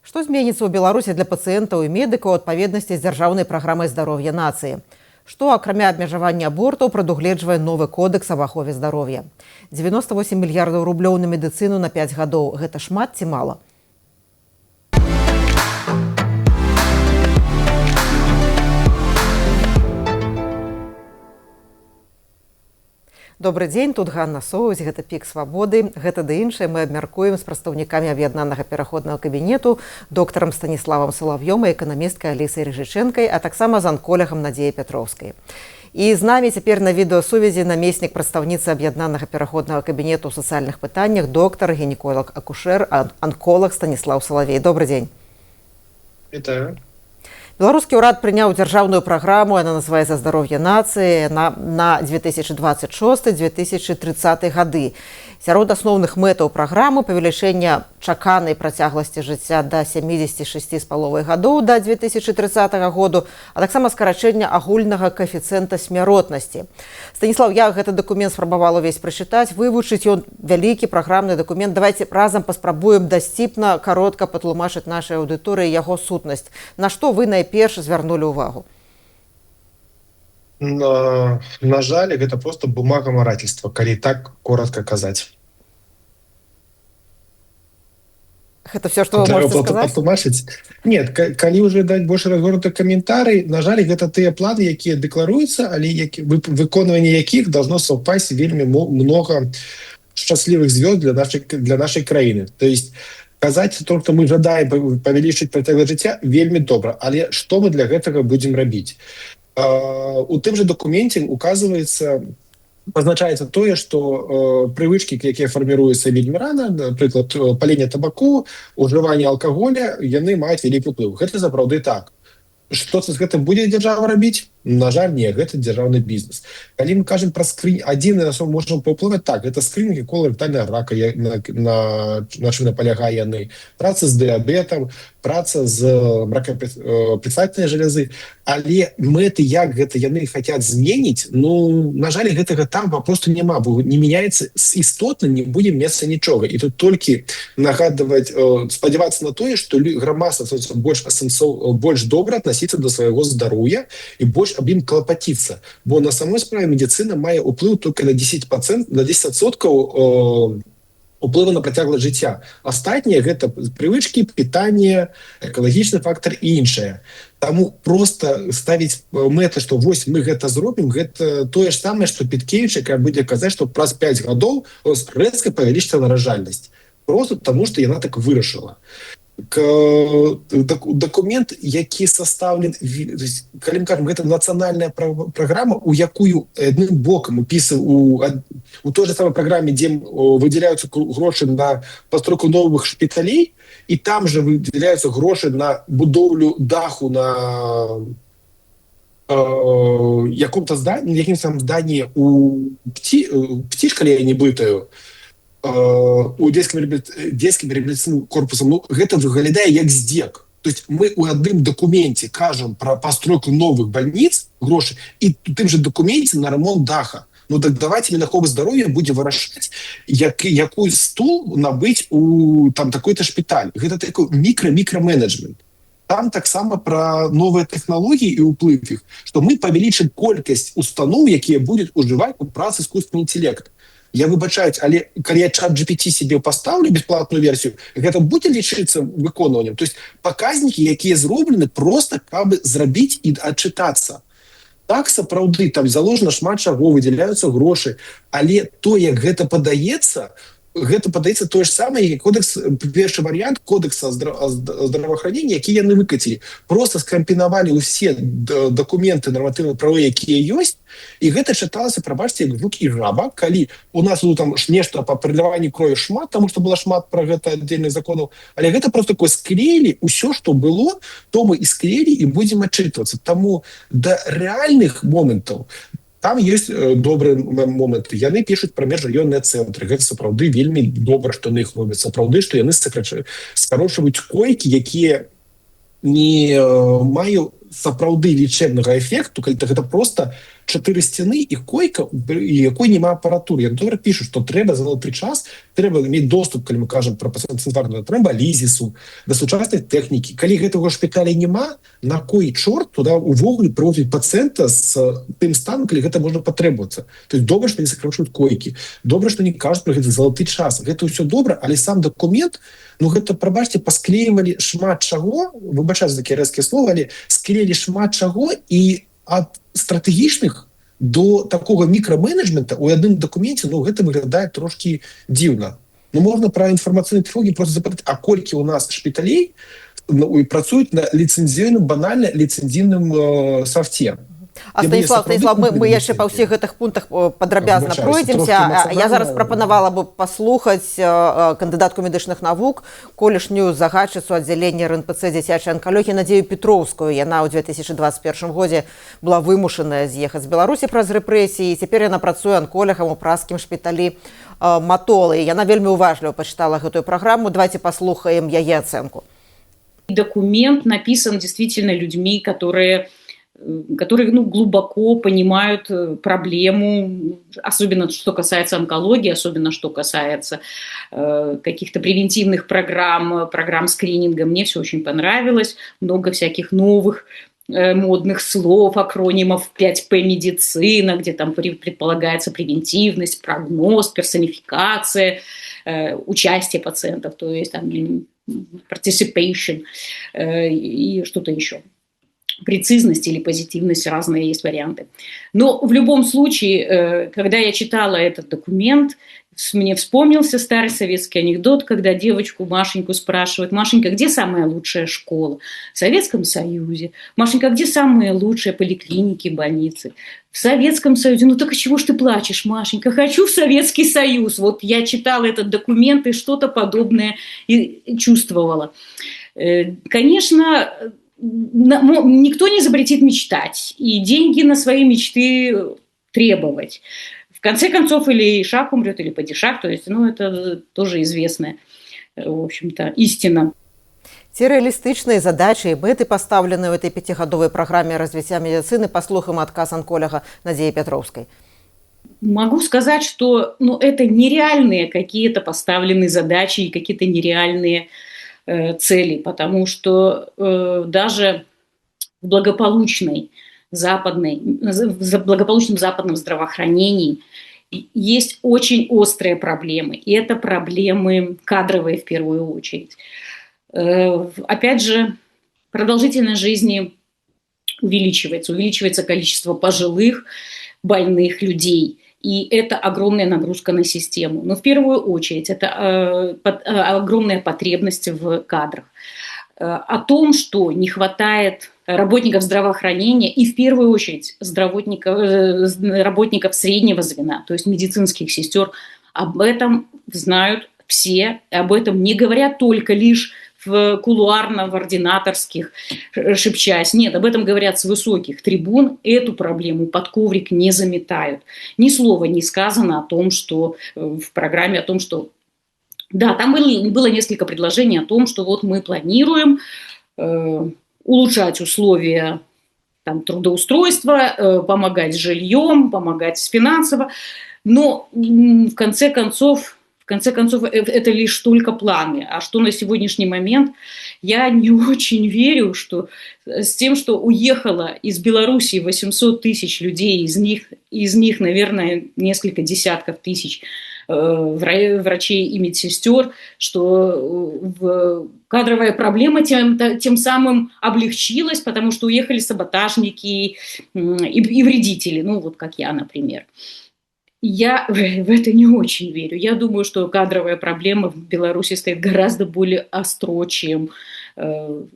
Што зменіцца ў Беларусі для пацыентаў і медыкаў у адпаведнасці з дзяржаўнай праграмай здароўя нацыі? Што, акрамя абмежавання абортаў, прадугледжвае новы кодэкс аб ахове здароўя? 98 мільярдаў рублёў на медыцыну на 5 гадоў. Гэта шмат ці мала? Добрый дзень, тут Ганна Соўць, гэта «Пік свабоды». Гэта ды іншае мы абмяркуем з прадстаўнікамі аб'яднанага пераходнага кабінету, доктарам Станіславам Салав'ём і эканамісткай Алісай Рыжычэнкай, а таксама з анколагам Надзеяй Пятроўскай. І з намі цяпер на відэасувязі намеснік прадстаўніцы аб'яднанага пераходнага кабінету ў сацыяльных пытаннях, доктар, гінеколог, акушэр, анколог Станіслаў Салавей. Добрый дзень. Вітаю. Беларускі ўрад прыняў дзяржаўную праграму, яна называецца «Здароўе нацыі» на 2026-2030 гады. Сярод асноўных мэтаў праграмы павелічэнне чаканай працягласці жыцця да 76,5 гадоў да 2030 году, а таксама скарачэнне агульнага каэфіцыента смяротнасці. Станіслаў, я гэты дакумент спрабавала ўвесь прачытаць, вывучыць, ён вялікі праграмны дакумент. Давайте разам паспрабуем дасціпна, каротка патлумачыць нашай аўдыторыі яго сутнасць. На што вы найперш звярнулі ўвагу? На жаль, гэта просто бумагамарательства, калі так коротко казаць. Это все, что вы можете сказать? Нет, калі уже даць больш разгорнуты каментарый, на жаль, гэта тыя планы, якія дэкларуюцца, але выконванне якіх должно совпасть вельмі много счастливых звезд для нашей краіны. То есть казаць то, что мы жадаем павялічыць працягласць жыцця, вельмі добра, але што мы для гэтага будзем рабіць? У тым же документе указывается, позначаецца тое, што прывычкі, якія фарміруюцца вельмі рана, напрыклад, паленне табаку, ужыванне алкаголя, яны маюць вялікі ўплыў. Гэта сапраўды так. Што з гэтым будзе дзяржава рабіць? На жаль, не, гэта дзяржаўны бізнес. Калі мы кажам пра скрынь, адзіны на што можам паўплываць, так, гэта скрынінг коларектальнага рака, на чым напалягае яны, праца з дыябетам, праца з мракапредстательнай жалязы, але мэты, як гэта яны хацяць зменіць, ну, на жаль, гэтага там папросту няма, бо не мяняецца істотна, не будзе месца нічога. І тут толькі нагадваць, спадзявацца на тое, што грамадства больш добра аднасіцца да свайго здароўя і больш аб ім клапаціцца. Бо на самой справе медыцына мае ўплыў толькі на 10%, на 10% уплыву на працягласць жыцця. Астатнія гэта прывычкі, пытанне, экалагічны фактор і іншае. Таму просто ставіць мэты, што вось мы гэта зробім, гэта тое ж самае, што Петкевіч, якая будзе казаць, што праз 5 гадоў рэзка павялічыцца наражальнасць. Просто таму, што яна так вырашыла. Документ, які составлен, калі мы кажам, гэта нацыянальная праграма, у якую адным бокам у той же самой праграме, дзе выдзяляюцца грошы на пастройку новых шпіталей, і там же выдзяляюцца грошы на будоўлю даху на якім-то зданні у птішка, я не блытаю, у детским реабилитационным корпусом, ну, гэта выглядае як здзек. То есть мы у адным документе кажам про постройку новых больниц, гроши, и у тым же документе на ремонт даха. Ну так давайте Мінахова здароўя будзе вырашаць, якой стул набыць у там такой-то шпіталь. Гэта такой мікра-менеджмент. Там таксама про новыя тэхналогіі і ўплыв іх, што мы павялічым колькасць устаноў, якія будуць ужываць у працы искусственный интеллект. Я выбачаюсь, але калі я чат GPT себе поставлю бесплатную версию, гэта будзе лічыцца выконваннем. То есть показнікі, якія зроблены просто каб зрабіць і адчытацца. Так сапраўды, там заложена шмат чаго, выдзяляюцца грошы, але то, як гэта падаецца тое ж самае, як кодекс, першы варыянт кодекса здравоохранения, які яны выкацілі. Просто скампінавалі ўсе документы нарматыўна-правовыя, якія ёсць, і гэта чыталася, прабачце, як жук і жаба, калі у нас там нешта па прыліванні крові шмат, таму што было шмат пра гэта аддзельных законаў, але гэта просто такое склеілі, усё, што было, то мы і склеілі і будзем адчытвацца. Таму да рэальных момантаў там ёсць добрыя моманты. Яны пішуць пра межраённыя цэнтры. Гэта сапраўды вельмі добра, што на іх робяць. Сапраўды, што яны скарочваюць койкі, якія не маюць сапраўды лічэбнага эфекту, калі гэта проста 4 сцены і койка, і якой няма апаратуры. Я добра пішу, што трэба за нейкі час, трэба мець доступ, калі мы кажам пра пацыенту тромбалізісу, да сучаснай тэхнікі. Калі гэтага шпіталя няма, на кой чорт туда увогуле прывозіць пацыента з тым станам, калі гэта можна патребавацца. То есть добра, што не сакрачваюць койкі, добра, што не кажуць пра гэты залаты час. Гэта ўсё добра, але сам дакумент, ну гэта, прабачце, пасклеівалі шмат чаго, выбачаюсь за такія рэзкія словы, але склеілі шмат чаго, і ад стратэгічных до такого мікраменеджмента у адным дакуменце, ну гэта выглядае трошки дзіўна. Ну можна пра інфармацыйныя тэхналогіі просто запытаць, а колькі у нас шпіталей працуюць на ліцэнзійным, банальна ліцэнзійным софте. А Станіслав, мы яшчэ па ўсіх гэтых пунктах падрабязна пройдземся. Я зараз прапанавала бы паслухаць кандыдатку медычных навук, колішнюю загадчыцу аддзялення РНПЦ дзіцячай анкалогіі Надзею Петроўскую. Яна ў 2021 годзе была вымушаная з'ехаць з Беларусі праз рэпрэсіі. Цяпер яна працуе анколагам у празскім шпіталі Матолы. Яна вельмі уважліва пачытала гэтую праграму. Давайте паслухаем яе ацэнку. Документ написан действительно людьми, которые глубоко понимают проблему, особенно что касается онкологии, особенно что касается каких-то превентивных программ скрининга. Мне все очень понравилось. Много всяких новых модных слов, акронимов 5П медицина, где там предполагается превентивность, прогноз, персонификация, участие пациентов, то есть там participation и что-то еще. Прецизность или позитивность, разные есть варианты. Но в любом случае, когда я читала этот документ, мне вспомнился старый советский анекдот, когда девочку Машеньку спрашивают: Машенька, где самая лучшая школа? В Советском Союзе. Машенька, где самые лучшие поликлиники, больницы? В Советском Союзе. Ну так а чего ж ты плачешь, Машенька? Хочу в Советский Союз. Вот я читала этот документ и что-то подобное чувствовала. Конечно, никто не запретит мечтать и деньги на свои мечты требовать. В конце концов, или шаг умрет, или падишах. То есть, это тоже известная, в общем-то, истина. Ці рэалістычныя задачы і мэты пастаўленыя ў этой 5гадовай праграме развіцця медицины, паслухаем адказ анколога Надзеі Петроўскай. Могу сказать, что это нереальные какие-то поставленные задачи и какие-то нереальные цели, потому что даже в благополучном западном здравоохранении есть очень острые проблемы, и это проблемы кадровые в первую очередь. Опять же, продолжительность жизни увеличивается количество пожилых, больных людей, и это огромная нагрузка на систему. Но в первую очередь это огромная потребность в кадрах. О том, что не хватает работников здравоохранения и в первую очередь работников среднего звена, то есть медицинских сестер, об этом знают все, об этом не говорят только лишь в кулуарно, в ординаторских шепчась. Нет, об этом говорят с высоких трибун. Эту проблему под коврик не заметают. Ни слова не сказано о том, что в программе, о том, что... Да, там было несколько предложений о том, что вот мы планируем улучшать условия трудоустройства, помогать с жильем, помогать финансово. Но в конце концов, это лишь только планы. А что на сегодняшний момент? Я не очень верю, что с тем, что уехало из Беларуси 800 тысяч людей, из них, наверное, несколько десятков тысяч врачей и медсестер, что кадровая проблема тем самым облегчилась, потому что уехали саботажники и вредители, вот как я, например. Я в это не очень верю. Я думаю, что кадровая проблема в Беларуси стоит гораздо более остро, чем,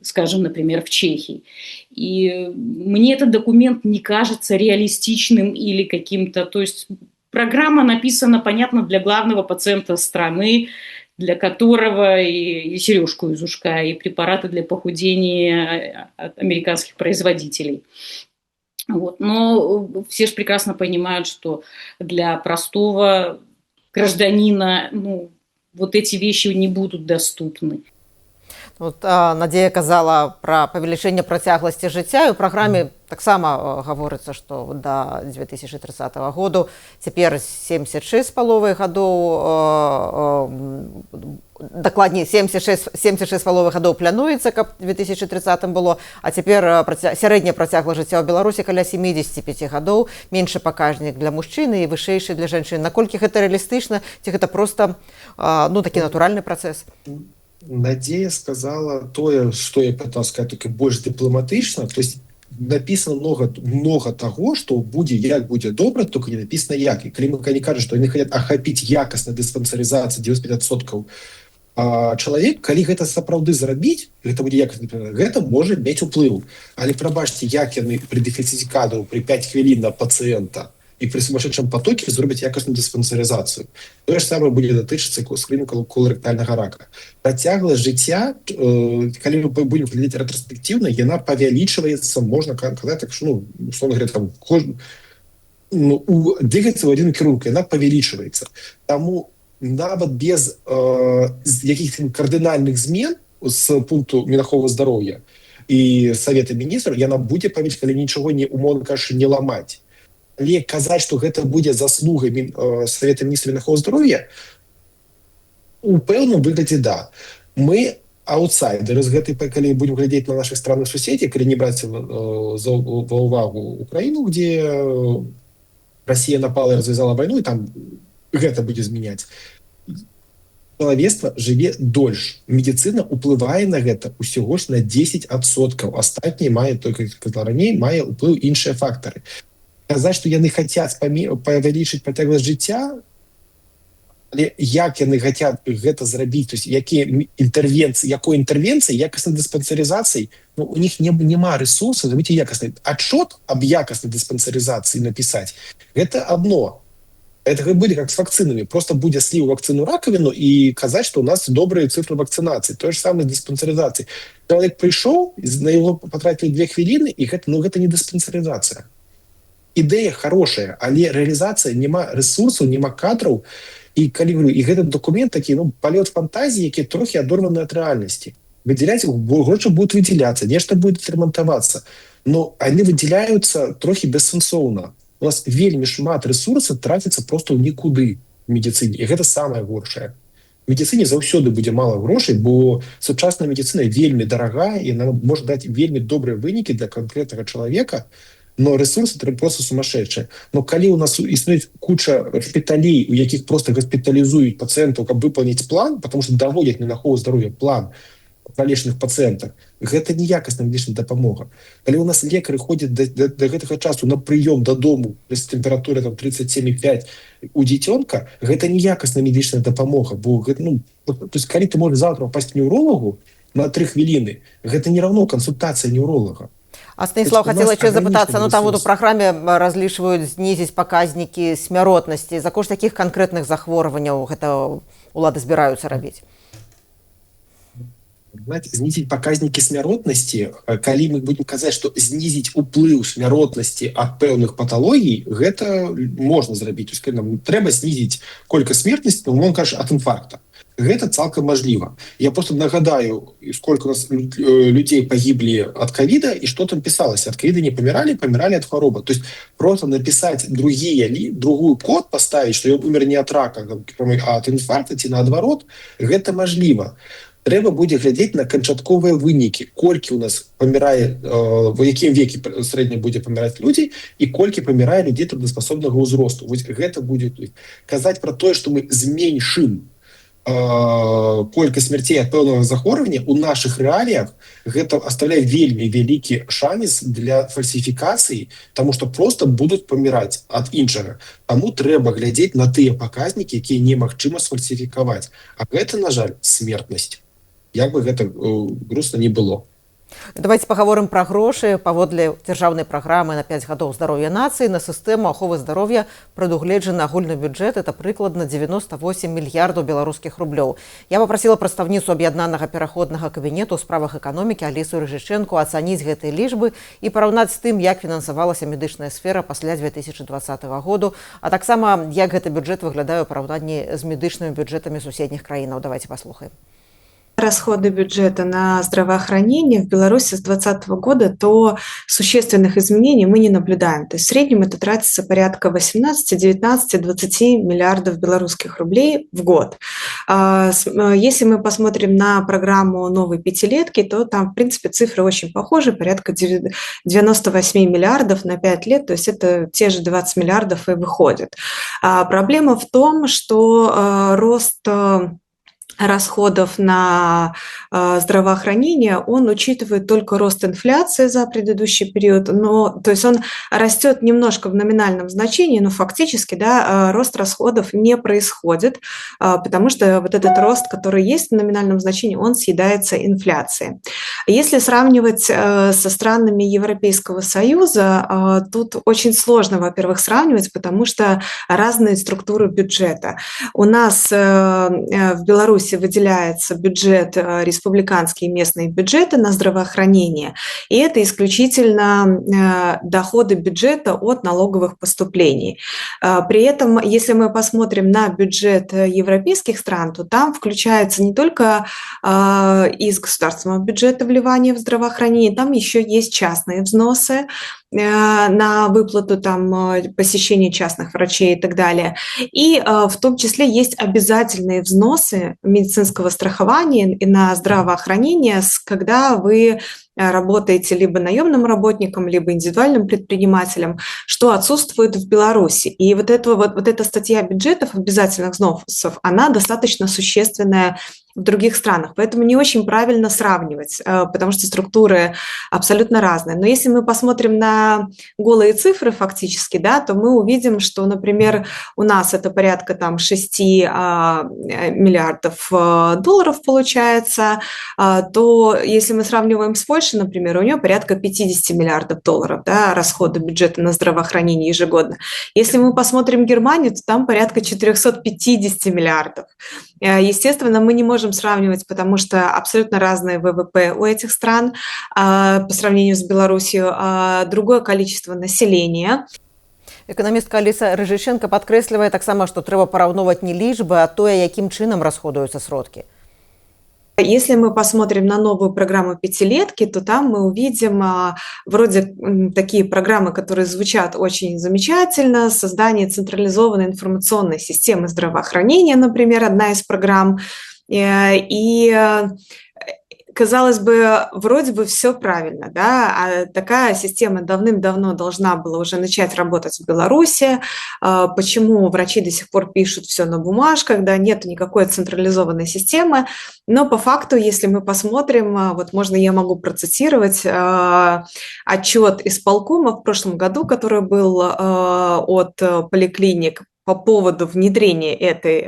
скажем, например, в Чехии. И мне этот документ не кажется реалистичным или каким-то... То есть программа написана, понятно, для главного пациента страны, для которого и сережку из ушка, и препараты для похудения от американских производителей. Но все же прекрасно понимают, что для простого гражданина вот эти вещи не будут доступны. Вот, Надзея казала пра павелічэнне працягласці жыцця, і ў праграме таксама гаворыцца, што да 2030 году цяпер 76 з паловай гадоў, дакладней 76 з паловай гадоў плануецца, каб 2030 было, а цяпер сярэдняя працягласць жыцця ў Беларусі каля 75 гадоў, меншы паказнік для мужчыны і вышэйшы для жанчын. Наколькі гэта рэалістычна, ці гэта проста такі натуральны працэс? Надзея сказала тое, што я пытался сказать, только больш дыпламатычна. То есть написано много того, что будзе, як будзе добра, только не написано як. И калі мы кажем, что они хотят ахапіць якасна дыспансарызацыю 95% чалавек, калі гэта сапраўды зрабіць, гэта будзе якасна, гэта можа мець уплыў. Але прабачце, як яны при дэфіцыце кадраў при 5 хвілін на пацыента і при сумасшедшем потоке зробяць якасную дыспансарызацыю. Тое ж самае будзе датычыцца скрынінга коларэктальнага рака. Працягласць жыцця, калі мы будем глядзець рэтраспектыўна, яна павялічваецца, можна казаць, так што, условно говоря, там двигаецца ў адзін кірунак, яна павялічваецца. Таму нават без якіх-то кардынальных змен з пункту Мінахова здароўя і Савета міністраў, яна будзе павялічвацца, калі нічого не, умоўна кажучы, не ламаць. Але казаць, што гэта будзе заслугай Савета міністраў Мінахова здароўя, у пэўным выглядзе да. Мы аутсайдеры з гэтай, калі будем глядзець на наших странных суседзей, калі не браць за ўвагу Украіну, где Россия напала і развязала вайну, і там гэта будзе змяняць. Чалавецтва жыве дольш. Медицина уплывае на гэта ўсяго ж на 10%. Астатняе мае, только сказала раней, мае ўплыў іншыя фактары. Казаць, што яны хацяць павялічыць працягласць жыцця, але як яны хацяць гэта зрабіць, то есть якой інтэрвенцыі, якаснай дыспансарызацыі, у них няма ресурсу зрабіць якасны адчот аб якаснай дыспансарызацыі напісаць. Гэта одно. Это будет как с вакцинами. Просто будет слив вакцину раковину и казать, что у нас добрые цифры вакцинации. То же самое с диспансеризацией. Человек пришел, на его потратили 2 хвилины, и это не диспансеризация. Идея хорошая, але реализация нема ресурсов, нема кадров. И, и этот документ такой, полет фантазии, который трохи адорваны от реальности. Выделять, гроши будут выделяться, нечто будет ремонтоваться. Но они выделяются трохи бессенсоўна. У нас вельмі шмат ресурсаў траціцца просто ў нікуды в медицине. І гэта самае горшае. В медицине заўсёды будзе мала грошай, бо сучасная медицина вельмі дарагая, і она можа даць вельмі добрыя вынікі для конкретнага чалавека, но ресурсы просто сумасшедшие. Но калі у нас існуюць куча шпіталей, у якіх просто госпіталізуюць пациентаў, каб выполнить план, потому что даводят Мінахова здароўя план палечных пациентах, гэта неякасная медычная дапамога. Калі у нас лекары ходзяць до гэтага часу на прыём дадому з тэмпературай 37,5 у дзіцёнка, гэта неякасная медычная дапамога, бо то есть калі ты можаш завтра пасть к неўролагу на 3 хвіліны, гэта не равно кансультацыя неўролага. А Станіслав, хотела еще запытаться, там вот у праграме разлічваюць знізіць паказнікі смяротнасці. За кошт якіх канкрэтных захворванняў гэта улады збіраюцца рабіць? Знизить показники смяротнасці, калі мы будем казаць, што знізіць уплыў смяротнасці ад пэўных паталогій, гэта можна зрабіць. То есть нам трэба знізіць колькасць смертнасці, умоўна кажучы, ад інфаркта. Гэта цалкам мажліва. Я просто нагадаю, сколько у нас людей погибли от ковида, и что там писалось. От ковида не помирали, помирали от хвороба. То есть просто написать другую код, поставить, что он умер не от рака, а от инфаркта, ці наадварот, гэта мажліва. Трэба будзе глядзець на канчатковыя вынікі, колькі у нас памірае, в якім веке срэдня будзе паміраць людзей і колькі памірае людзей трудоспасобнага ўзросту. Вось гэта будзе казаць пра тое, што мы зменшым колькасць смерцей ад пэўнага захворвання у нашых рэаліях, гэта оставляе вельмі вялікі шанец для фальсіфікацыі, таму што просто будуць паміраць ад іншага. Таму трэба глядзець на тыя паказнікі, якія немагчыма сфальсіфікаваць. А гэта, на жаль, смертнасць. Як бы гэта грустна не было. Давайте паговорым пра грошы. Паводле дзяржаўнай праграмы на 5 гадоў здароўя нацыі на сістэму аховы здароўя прадугледжаны агульны бюджэт, это прыкладна 98 мільярдаў беларускіх рублёў. Я папрасіла прадстаўніцу аб'яднанага пераходнага кабінету ў справах эканомікі Алісу Рыжычэнку ацаніць гэтыя лічбы і параўнаць з тым, як фінансавалася медычная сфера пасля 2020 году, а таксама як гэты бюджэт выглядае ў параўнанні з медычнымі бюджэтамі суседніх краінаў. Давайте паслухаем. расходы бюджета на здравоохранение в Беларуси с 2020 года, то существенных изменений мы не наблюдаем. То есть в среднем это тратится порядка 18, 19, 20 миллиардов белорусских рублей в год. Если мы посмотрим на программу новой пятилетки, то там, в принципе, цифры очень похожи, порядка 98 миллиардов на 5 лет, то есть это те же 20 миллиардов и выходит. Проблема в том, что рост расходов на здравоохранение, он учитывает только рост инфляции за предыдущий период, то есть он растет немножко в номинальном значении, но фактически, рост расходов не происходит, потому что вот этот рост, который есть в номинальном значении, он съедается инфляцией. Если сравнивать со странами Европейского Союза, тут очень сложно, во-первых, сравнивать, потому что разные структуры бюджета. У нас в Беларуси выделяется бюджет, республиканские и местные бюджеты на здравоохранение, и это исключительно доходы бюджета от налоговых поступлений. При этом, если мы посмотрим на бюджет европейских стран, то там включается не только из государственного бюджета вливание в здравоохранение, там еще есть частные взносы на выплату посещения частных врачей и так далее. И в том числе есть обязательные взносы медицинского страхования и на здравоохранение, когда вы работаете либо наемным работником, либо индивидуальным предпринимателем, что отсутствует в Беларуси. И вот эта статья бюджетов обязательных взносов, она достаточно существенная в других странах. Поэтому не очень правильно сравнивать, потому что структуры абсолютно разные. Но если мы посмотрим на голые цифры фактически, то мы увидим, что, например, у нас это порядка 6 миллиардов долларов получается, то если мы сравниваем с Польшей, например, у нее порядка 50 миллиардов долларов расходы бюджета на здравоохранение ежегодно. Если мы посмотрим Германию, то там порядка 450 миллиардов. Естественно, мы не можем сравнивать, потому что абсолютно разные ВВП у этих стран по сравнению с Беларусью, другое количество населения. Эканамістка Аліса Рыжыченка падкрэслівае таксама, што трэба параўноўваць не лічбы, а тое, якім чынам расходуюцца сродкі. Если мы посмотрим на новую программу пятилетки, то там мы увидим вроде такие программы, которые звучат очень замечательно. Создание централизованной информационной системы здравоохранения, например, одна из программ. И казалось бы, вроде бы все правильно, а такая система давным-давно должна была уже начать работать в Беларуси. Почему врачи до сих пор пишут все на бумажках, нет никакой централизованной системы. Но по факту, если мы посмотрим, я могу процитировать отчет исполкома в прошлом году, который был от поликлиник по поводу внедрения этой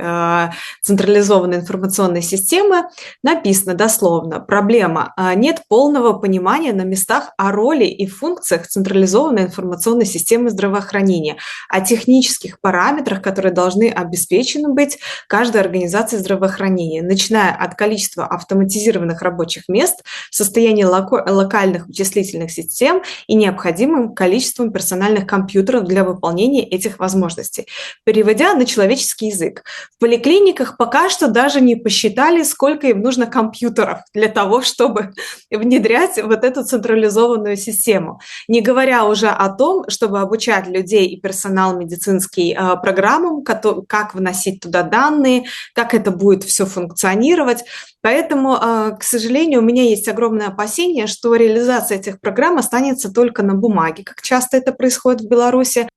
централизованной информационной системы, написано дословно: проблема: нет полного понимания на местах о роли и функциях централизованной информационной системы здравоохранения, о технических параметрах, которые должны обеспечены быть каждой организацией здравоохранения, начиная от количества автоматизированных рабочих мест, состояния локальных вычислительных систем и необходимым количеством персональных компьютеров для выполнения этих возможностей. Переводя на человеческий язык, в поликлиниках пока что даже не посчитали, сколько им нужно компьютеров для того, чтобы внедрять эту централизованную систему. Не говоря уже о том, чтобы обучать людей и персонал медицинский программам, как вносить туда данные, как это будет все функционировать. Поэтому, к сожалению, у меня есть огромное опасение, что реализация этих программ останется только на бумаге, как часто это происходит в Беларуси.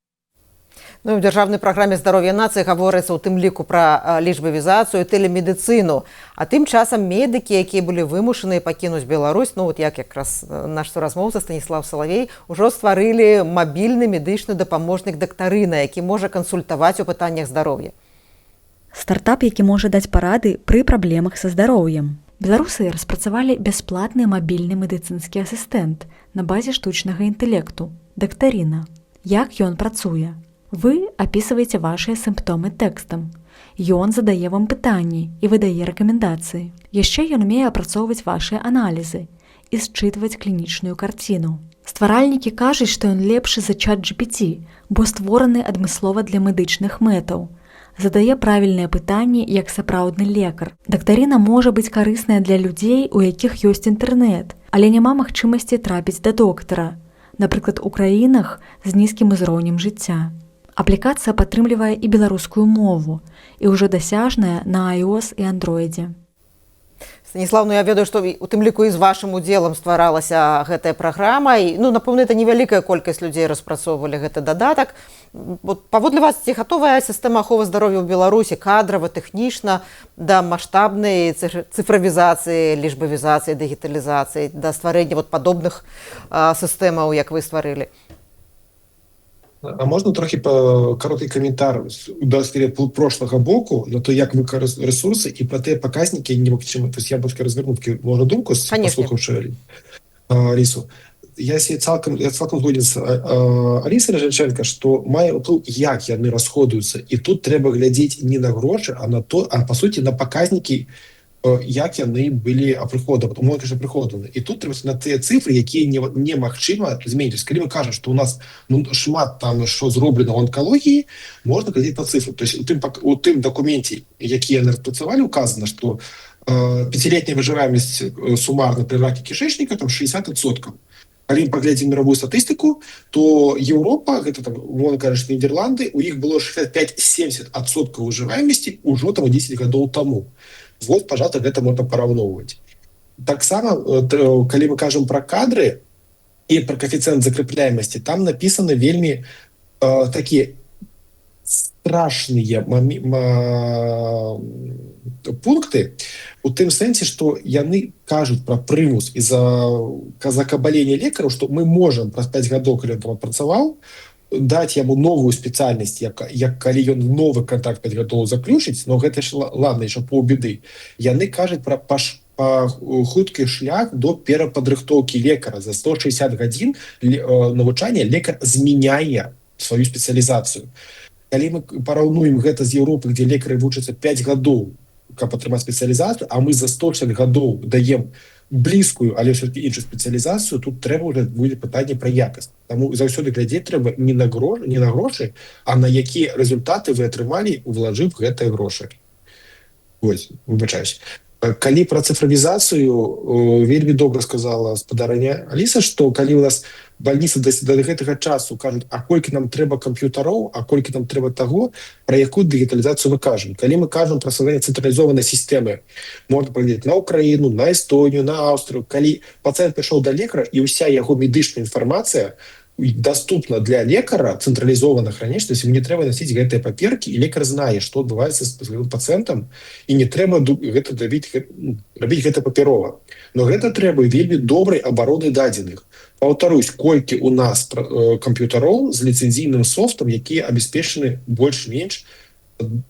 У дзяржаўнай праграме здароўя нацыі гаворыцца ў тым ліку пра лічбавізацыю, тэлемедыцыну. А тым часам медыкі, якія былі вымушаныя пакінуць Беларусь, як якраз наш суразмоўца Станіслав Салавей, ужо стварылі мабільны медычны дапаможнік дактарына, які можа кансультаваць у пытаннях здароўя. Стартап, які можа даць парады пры праблемах са здароўем. Беларусы распрацавалі бясплатны мабільны медыцынскі асістэнт на базе штучнага інтэлекту – дактарына. Як ён працуе? Вы апісваеце вашыя сімптомы тэкстам. Ён задае вам пытанні і выдае рэкамендацыі. Яшчэ ён умее апрацоўваць вашыя аналізы і счытваць клінічную карціну. Стваральнікі кажуць, што ён лепшы за ChatGPT, бо створаны адмыслова для медычных мэтаў. задае правільныя пытанні як сапраўдны лекар. Дактарына можа быць карысная для людзей, у якіх ёсць інтэрнэт, але няма магчымасці трапіць да доктара, напрыклад, у краінах з нізкім узроўнем жыцця. Аплікацыя падтрымлівае і беларускую мову, і ўжо дасяжная на iOS і Android. Станіслав, я ведаю, што у тым ліку і з вашым удзелам стваралася гэтая праграма. І, напэўна, это невялікая колькасць людзей распрацоўвалі гэты дадатак. Паводле вас, ці гатовая сістэма аховы здароўя ў Беларусі кадрава, тэхнічна да маштабнай цыфравізацыі, лічбавізацыі, дыгіталізацыі, да стварэння падобных сістэмаў, як вы стварылі? А можна трохи короткий коментар прошлого боку на то, як ви ресурси і про те показники, тобто я б розвернув можу думку, послухавши Алісу. Я цілком згоден з Алісою Реженченко, що має уплив, як яны розходуються. І тут треба глядіти не на гроші, а по суті на показники, як яны былі апрыходаваны. І тут треба на тыя цифры, якія немагчыма зменіць. Калі мы кажам, што у нас шмат там што зроблена ў онкалогіі, можна глядзець на цифры. То есть у тым дакуменце, які яны распрацавалі, указана, што 5-летняя выжываемасць сумарна пры раке кішэчніка там 60%. Калі мы паглядзім мировую статыстыку, то Еўропа, гэта там, умоўна кажучы, Нідерланды, у іх было 65-70% выжываемасці ўжо там 10 гадоў таму. Вот, пожалуйста, гэта можна параўноўваць. Таксама, калі мы кажам пра кадры і пра коэфіцыент закрэпляемасці, там напісаны вельмі такія страшныя пункты у тым сэнсе, што яны кажуць пра прымус і закабалення лекараў, што мы можам праз 5 гадоў, калі ён там працаваў, даць яму новую спецыяльнасць, як калі ён новы контракт 5 гадоў заключыць, но гэта ж ладна, яшчэ паўбеды. Яны кажуць пра хуткі шлях до перападрыхтоўкі лекара. За 160 гадзін навучання лекар змяняе сваю спецыялізацыю. Калі мы параўнуем гэта з Еўропай, дзе лекары вучацца 5 гадоў, каб атрымаць спецыялізацыю, а мы за 160 гадоў даем блізкую, але ўсё-таки іншую спецыялізацыю, тут трэба ўжо будзе пытанне пра якасць. Таму заўсёды глядзець трэба не на грошы, а на якія рэзультаты вы атрымалі, улажыв гэтыя грошы. Вось, выбачаюсь. Калі пра цифравізацыю, вельмі добра сказала спадарня Аліса, што калі у нас бальніцы да гэтага часу кажуць, а колькі нам трэба камп'ютароў, а колькі нам трэба таго, пра якую дыгіталізацыю мы кажам. Калі мы кажам пра стварэнне цэнтралізованай сістэмы, можна паглядзець на Украіну, на Эстонію, на Аўстрыю. Калі пацыент прыйшоў да лекара і ўся яго медычная інфармацыя доступна для лекара, цэнтралізована храніць, то есть не трэба насіць гэтыя паперкі, і лекар знае, што адбываецца з пацыентам, і не трэба рабіць гэта папярова. Но гэта трэба вельмі добрай абароны дадзеных. Паўтарусь, колькі у нас камп'ютароў з ліцэнзійным софтам, якія абеспечаны больш-менш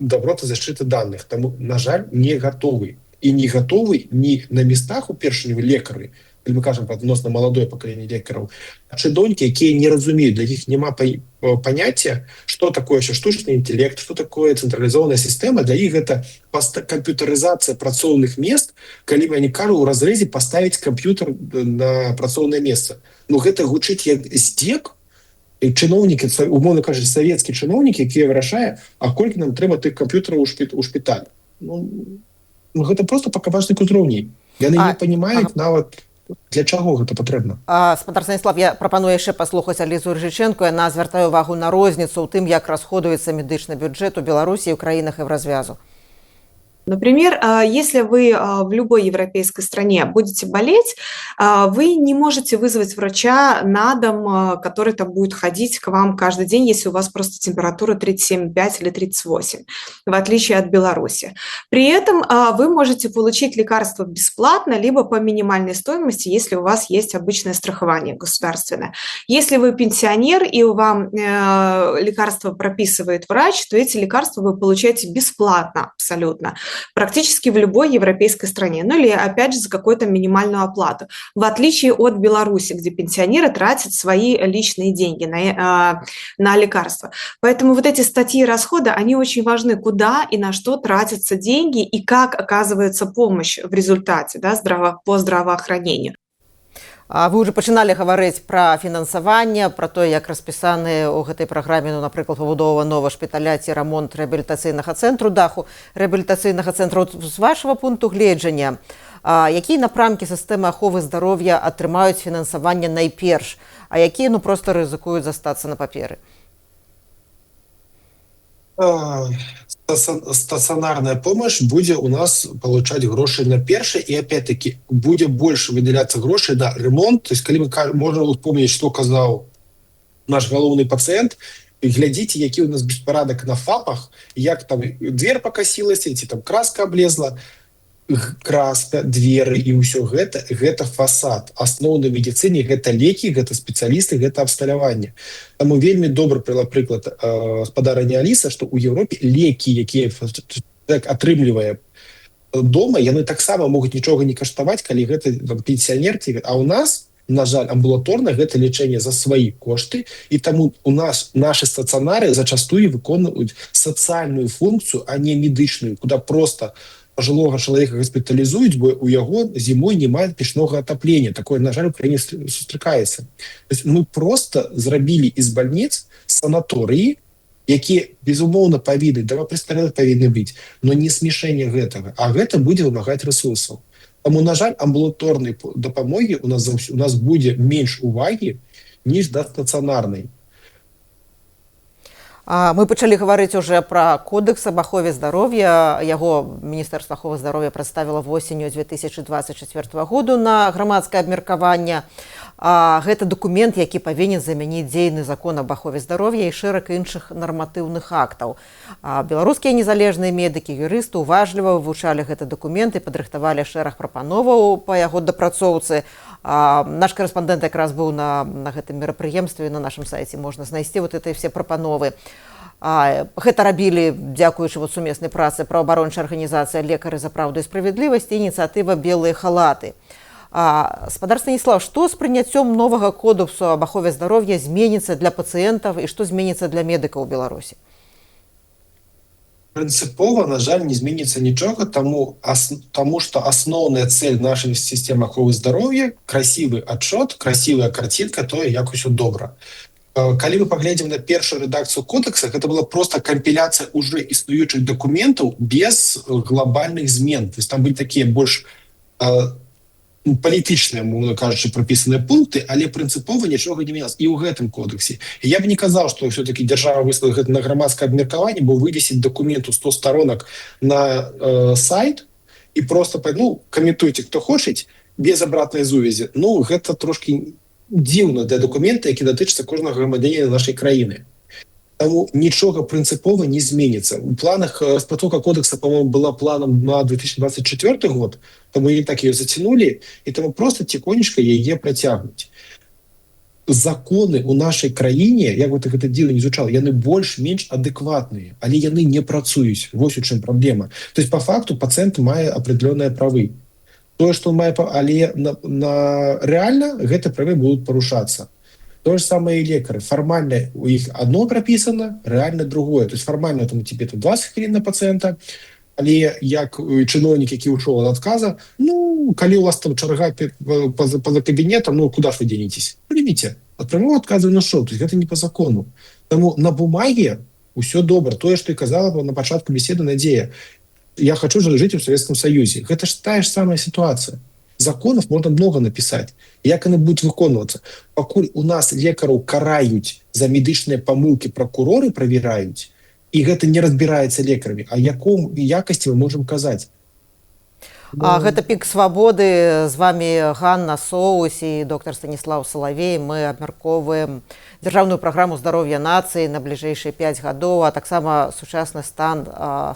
доброта защиты данных. Таму, на жаль, не гатовы. І не гатовы ні на местах у першыню лекары, калі мы кажам пра адносна маладое пакаленне лекараў, а чыдонькі, якія не разумеюць, для іх няма паняцця, што такое штучны інтэлект, што такое цэнтралізованая сістэма. Для іх гэта камп'ютарызацыя працоўных мест, калі они кажуць у разрэзе паставіць камп'ютар на працоўнае месца. Ну гэта гучыць як здзек. Чыноўнікі, умоўна кажучы, савецкі чыноўнікі, якія вырашае, а колькі нам трэба тых камп'ютараў у шпіталь. Ну гэта просто па кабачных узроўней. Яны не панимаюць нават, для чаго гэта патрэбна. Спадар Станіслав, я прапаную яшчэ паслухаць Алісу Рыжычэнку. Яна звяртае ўвагу на розніцу ў тым, як расходуецца медычны бюджэт у Беларусі і ў краінах Еўразвязу. Например, если вы в любой европейской стране будете болеть, вы не можете вызвать врача на дом, который там будет ходить к вам каждый день, если у вас просто температура 37,5 или 38, в отличие от Беларуси. При этом вы можете получить лекарства бесплатно, либо по минимальной стоимости, если у вас есть обычное страхование государственное. Если вы пенсионер и вам лекарства прописывает врач, то эти лекарства вы получаете бесплатно абсолютно. Практически в любой европейской стране, ну или опять же за какую-то минимальную оплату, в отличие от Беларуси, где пенсионеры тратят свои личные деньги на лекарства. Поэтому вот эти статьи расхода, они очень важны, куда и на что тратятся деньги и как оказывается помощь в результате, да, по здравоохранению. Вы уже пачыналі гаварыць пра фінансаванне, пра тое, як распісаны ў гэтай праграме, ну, напрыклад, пабудова новага шпіталя ці рамонт рэабілітацыйнага цэнтру, даху рэабілітацыйнага цэнтру. З вашага пункту гледжання, якія напрамкі сістэмы аховы здароўя атрымаюць фінансаванне найперш, а якія, ну, проста рызыкуюць застацца на паперы? Стационарная помощь будет у нас получать гроши на першее, и опять-таки будет больше выделяться грошей на ремонт. То есть, когда мы можем вспомнить, что сказал наш головный пациент, глядите, який у нас беспорядок на ФАПах, як там дверь покосилась, ці там краска облезла, краска, двери і ўсё гэта фасад. Асноўнай медыцыне гэта лекі, гэта спецыялісты, гэта абсталяванне. Таму вельмі добры прыклад спадарня Аліса, што ў Еўропе лекі, якія чалавек атрымлівае дома, яны таксама могуць нічога не каштаваць, калі гэта пенсіянер. А ў нас, на жаль, амбулаторна гэта лечэнне за свае кошты, і таму у нас нашы стацыянары зачастую выконваюць сацыяльную функцыю, а не медычную, куды проста пожилого чалавека госпиталізуюць, бо у яго зімой няма печнога атаплення. Такое, на жаль, у краіне сустракаецца. То есть мы просто зрабілі из больниц санаторыі, якія, безумоўна, павінны, правапрастарэлых павінны быць, но не смешэнне гэтага. А гэта будзе вымагаць рэсурсаў. Таму, на жаль, амбулаторнай дапамогі у нас будзе менш увагі, ніж да стацыянарнай. Мы пачалі гаварыць уже пра кодэкс аб ахове здароўя. Яго Міністэрства аховы здароўя прадставіла восенню 2024 году на грамадскае абмеркаванне. Гэта дакумент, які павінен замяніць дзейны закон аб ахове здароўя і шэраг іншых нарматыўных актаў. Беларускія незалежныя медыкі, юрысты уважліва вывучалі гэты дакумент і падрыхтавалі шэраг прапановаў па яго дапрацоўцы. Наш корэспандэнт якраз быў на гэтым мерапрыемстве, на нашым сайце можна знайсці вот эти все прапановы. Гэта рабілі, дзякуючы сумеснай працы праваабарончай арганізацыі «Лекары за праўду і справядлівасць» і ініцыятыва «Белыя халаты». Спадар Станіслав, што з прыняццём новага кодексу аб ахове здароўя зменіцца для пацыентаў і што зменіцца для медыкаў у Беларусі? Принципово, на жаль, не зменится ничего, тому что основная цель нашей системы охраны здоровья – красивый отчет, красивая картинка, то як усё добра. Калі мы поглядим на первую редакцию кодекса, это была просто компиляция уже існуючих документов без глобальных змен. То есть там были такие больше палітычныя, мовна кажучы, прапісаныя пункты, але прынцыпова нічога не менялось і ў гэтым кодексе. І я б не казаў, што все-таки дзяржава выслала гэта на грамадскае абмеркаванне, бо вывесіць дакумент у 100 сторонок на сайт і просто, каментуйте, хто хочець, без абратнай сувязі. Гэта трошки дзіўна для дакумента, які датычыцца кожнага грамадзяніна нашай краіны. Таму нічога прынцыпова не зменіцца. У планах распрацоўка кодекса, по-моему, была планом на 2024 год, таму і так ее затянули, і таму просто тихонечко яе працягнуць. Законы у нашай краіне, як бы так гэта дзіўна не звучала, яны больш-менш адэкватныя, але яны не працуюць. Вось у чым праблема. То есть, по факту, пацыент мае апределенныя правы. Тое, што он мае, але реально гэты правы будуць парушацца. То же самое и лекары. Формально у них одно прописано, реально другое. То есть формально там тебе 20 хвилин на пациента, але як чиновник, який ушел от отказа, коли у вас там чарга поза кабинетом, куда ж вы денетесь? Примите. От прямого отказа не шел. То есть это не по закону. Тому на бумаге все добро. То, что я казала на початку беседы Надея. Я хочу жить в Советском Союзе. Это же та же самая ситуация. Законов можно много написать. Як яны будуць выконвацца? Пакуль у нас лекараў караюць за медычныя памылкі, пракуроры правяраюць, і гэта не разбіраецца лекарамі, а яком якасці мы можам казаць? Гэта «Пік свабоды». З вами Ганна Соус і доктор Станіслав Салавей. Мы абмяркоўваем дзяржаўную праграму здароўя нацыі на бліжэйшыя 5 гадоў, а таксама сучасны стан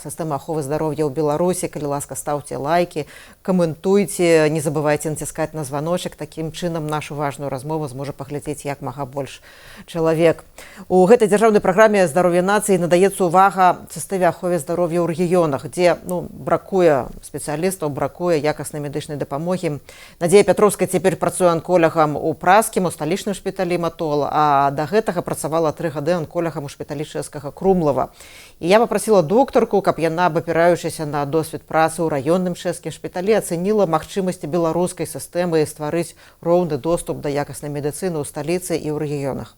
сістэмы аховы здароўя ў Беларусі. Калі ласка, ставце лайки, каментуйце, не забывайце націскаць на званочак. Такім чынам нашу важную размову зможа паглядзець як мага больш чалавек. У гэтай дзяржаўнай праграме здароўя нацыі надаецца ўвага сістэме аховы здароўя ў рэгіёнах, дзе бракуе спецыялістаў, бракуе бракуе якаснай медычнай дапамогі. Надзея Пятроўская цяпер працуе анколягам у празкім, у сталічным шпіталі Матол, а да гэтага працавала 3 гады анколягам у шпіталі чэшскага Крумлава. І я папрасіла доктарку, каб яна, абапіраючыся на досвед працы ў раённым чэшскім шпіталі, ацэніла магчымасці беларускай сістэмы стварыць роўны доступ да якаснай медыцыны ў сталіцы і ў рэгіёнах.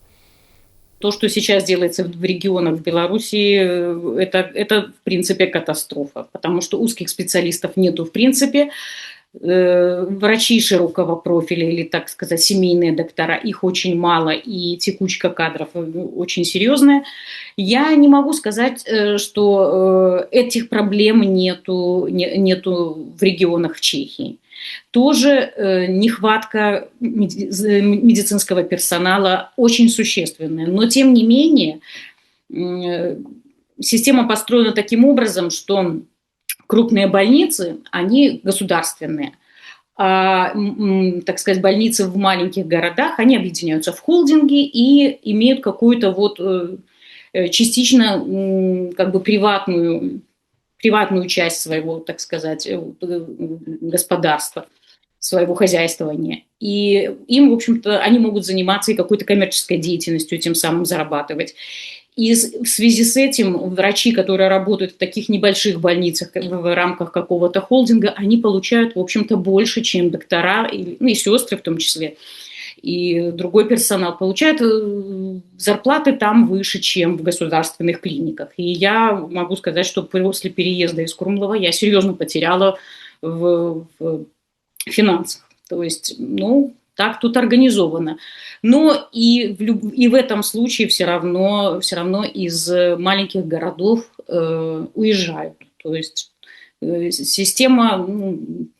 То, что сейчас делается в регионах в Беларуси, это в принципе катастрофа, потому что узких специалистов нету в принципе. Врачи широкого профиля или, так сказать, семейные доктора, их очень мало, и текучка кадров очень серьезная. Я не могу сказать, что этих проблем нету в регионах в Чехии. Тоже нехватка медицинского персонала очень существенная. Но, тем не менее, система построена таким образом, что крупные больницы, они государственные. А, так сказать, больницы в маленьких городах, они объединяются в холдинги и имеют какую-то вот частично как бы приватную часть своего, так сказать, господарства, своего хозяйствования. И им, в общем-то, они могут заниматься и какой-то коммерческой деятельностью, тем самым зарабатывать. И в связи с этим врачи, которые работают в таких небольших больницах в рамках какого-то холдинга, они получают, в общем-то, больше, чем доктора, и сестры в том числе. И другой персонал получает зарплаты там выше, чем в государственных клиниках. И я могу сказать, что после переезда из Крумлова я серьезно потеряла в финансах. То есть, так тут организовано. Но и в этом случае все равно из маленьких городов уезжают. То есть система,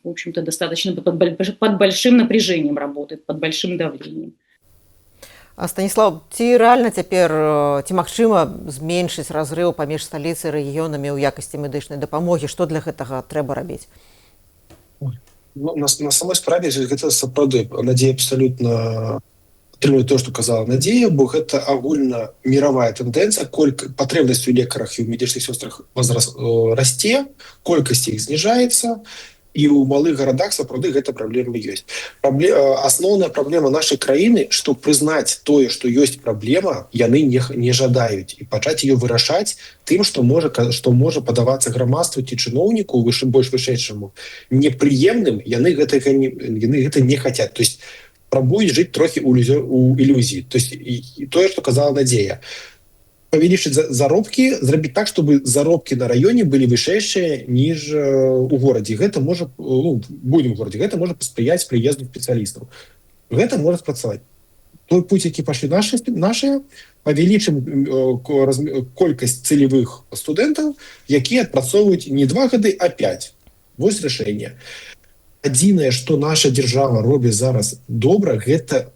в общем-то, достаточно под большим напряжением работает, под большим давлением. Станіслав, ці рэальна цяпер, ці магчыма зменшыць разрыў паміж сталіцай і рэгіёнамі ў якасці медычнай дапамогі? Што для гэтага трэба рабіць? На самой справе гэта сапраўды Надзея абсалютна падтрымлівае то, што казала Надзея, бо гэта агульнаміравая тэндэнцыя, патрэбнасць у лекарах і ў медычных сёстрах расце, колькасць іх зніжаецца, і ў малых гарадах сапраўды гэта праблема ёсць. Асноўная праблема нашай краіны, што прызнаць тое, што ёсць праблема, яны не жадаюць і пачаць ее вырашаць тым, што можа падавацца грамадству ці чыноўніку больш вышэйшаму непрыемным, яны гэта не хацяць. То есть прабуюць жыць трохі ў ілюзіі. То есть тое, што казала Надзея, павялічыць заробкі, зрабіць так, чтобы заробкі на раёне былі вышэйшыя, ніж у горадзе. Гэта можа, будем в горадзе, гэта можа паспрыяць прыезду спецыялістаў. Гэта можа спрацаваць. Той путь, які пашлі нашыя, павялічым колькасць цэлевых студэнтаў, якія адпрацоўваюць не 2 гады, а 5. Вось рашэнне. Адзінае, што наша дзяржава робіць зараз добра, гэта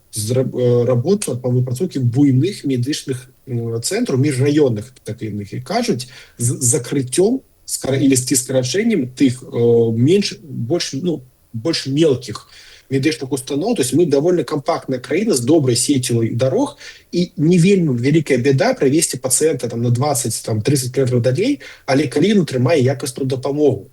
работа па выпрацоўкі буйных медычных цэнтраў, міжраённых, так яны кажуць, з закрыццём или скарачэннем тых больш мелкіх медычных устаноў. То есть мы довольно кампактная краіна з добрай сецію дарог, і не вельмі вялікая бяда правесці пацыента на 20-30 км далей, але калі атрымае якасную дапамогу.